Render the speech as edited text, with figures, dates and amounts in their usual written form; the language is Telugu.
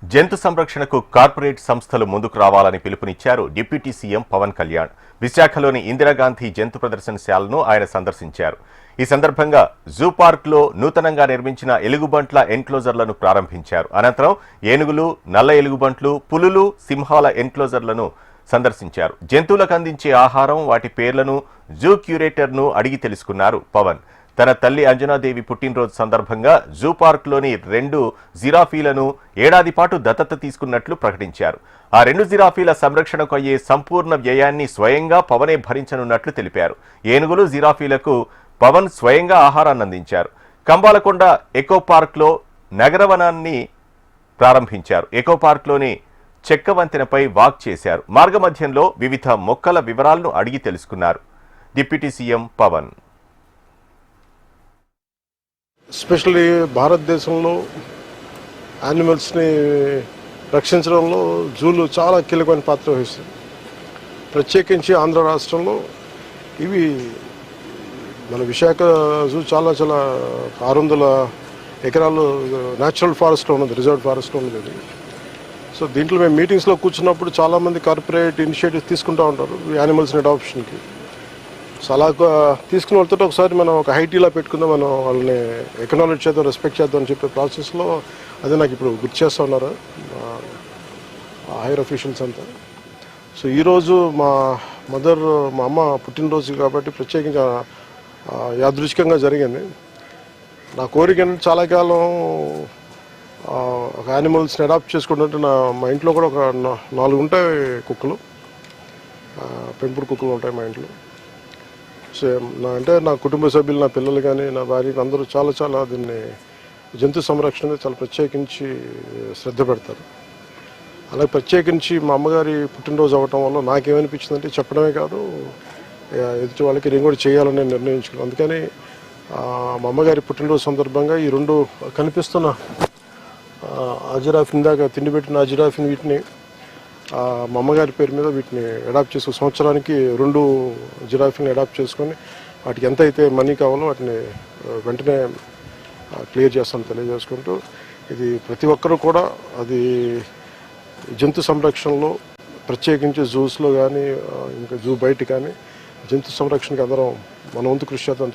జంతు సంరక్షణకు కార్పొరేట్ సంస్థలు ముందుకు రావాలని పిలుపునిచ్చారు డిప్యూటీ సీఎం పవన్ కళ్యాణ్. విశాఖలోని ఇందిరాగాంధీ జంతు ప్రదర్శనశాలను ఆయన సందర్శించారు. ఈ సందర్భంగా జూ పార్క్లో నూతనంగా నిర్మించిన ఎలుగుబంట్ల ఎన్క్లోజర్లను ప్రారంభించారు. అనంతరం ఏనుగులు, నల్ల ఎలుగుబంట్లు, పులులు, సింహాల ఎన్క్లోజర్లను సందర్శించారు. జంతువులకు అందించే ఆహారం, వాటి పేర్లను జూ క్యూరేటర్ను అడిగి తెలుసుకున్నారు పవన్. తన తల్లి అంజనాదేవి పుట్టినరోజు సందర్భంగా జూ పార్క్లోని 2 జిరాఫీలను ఏడాది పాటు దత్తత తీసుకున్నట్లు ప్రకటించారు. ఆ 2 జిరాఫీల సంరక్షణకు అయ్యే సంపూర్ణ వ్యయాన్ని స్వయంగా పవనే భరించనున్నట్లు తెలిపారు. ఏనుగులు, జిరాఫీలకు పవన్ స్వయంగా ఆహారాన్ని అందించారు. కంబాలకొండ ఎకో పార్క్లో నగరవనాన్ని ప్రారంభించారు. ఎకో పార్క్లోని చెక్క వంతెనపై వాక్ చేశారు. మార్గమధ్యంలో వివిధ మొక్కల వివరాలను అడిగి తెలుసుకున్నారు డిప్యూటీ సీఎం పవన్. ఎస్పెషల్లీ భారతదేశంలో యానిమల్స్ని రక్షించడంలో జూలు చాలా కీలకమైన పాత్ర వహిస్తుంది. ప్రత్యేకించి ఆంధ్ర రాష్ట్రంలో ఇవి మన విశాఖ జూ చాలా 600 ఎకరాలు న్యాచురల్ ఫారెస్ట్లో ఉన్నది, రిజర్వ్ ఫారెస్ట్లో ఉన్నది ఇది. సో దీంట్లో మేము మీటింగ్స్లో కూర్చున్నప్పుడు చాలామంది కార్పొరేట్ ఇనిషియేటివ్స్ తీసుకుంటూ ఉంటారు యానిమల్స్ని అడాప్షన్కి. సో అలా తీసుకుని వెళ్తుంటే ఒకసారి మనం ఒక హైటీలా పెట్టుకుందాం, మనం వాళ్ళని ఎకనాలజీ చేద్దాం, రెస్పెక్ట్ చేద్దాం అని చెప్పే ప్రాసెస్లో అదే నాకు ఇప్పుడు గుర్తు చేస్తూ ఉన్నారు హైయర్ అఫీషియల్స్ అంతా. సో ఈరోజు మా అమ్మ పుట్టినరోజు కాబట్టి ప్రత్యేకంగా యాదృచ్ఛికంగా జరిగింది. నా కోరిక ఏంటంటే చాలా కాలం ఒక యానిమల్స్ని అడాప్ట్ చేసుకుంటుంటే మా ఇంట్లో కూడా ఒక 4 ఉంటాయి కుక్కలు, పెంపుడు కుక్కలు ఉంటాయి మా ఇంట్లో. సో నా కుటుంబ సభ్యులు, నా పిల్లలు కానీ, నా భార్య అందరూ చాలా దీన్ని జంతు సంరక్షణ చాలా ప్రత్యేకించి శ్రద్ధ పెడతారు. అలాగే ప్రత్యేకించి మా అమ్మగారి పుట్టినరోజు అవ్వటం వల్ల నాకేమనిపించిందంటే చెప్పడమే కాదు, ఎదుటి వాళ్ళకి నేను కూడా చేయాలని నిర్ణయించుకున్నాను. అందుకని మా అమ్మగారి పుట్టినరోజు సందర్భంగా ఈ 2 కనిపిస్తున్న అజిరాఫ్, ఇందాక తిండి పెట్టిన అజిరాఫ్ని, వీటిని మా అమ్మగారి పేరు మీద వీటిని అడాప్ట్ చేసుకుని సంవత్సరానికి 2 జిరాఫీని అడాప్ట్ చేసుకొని వాటికి ఎంత అయితే మనీ కావాలో వాటిని వెంటనే క్లియర్ చేస్తాను తెలియజేసుకుంటూ, ఇది ప్రతి ఒక్కరూ కూడా అది జంతు సంరక్షణలో ప్రత్యేకించి జూస్లో కానీ ఇంకా జూ బయట కానీ జంతు సంరక్షణకి అందరం మన వంతు కృషి చేద్దాం.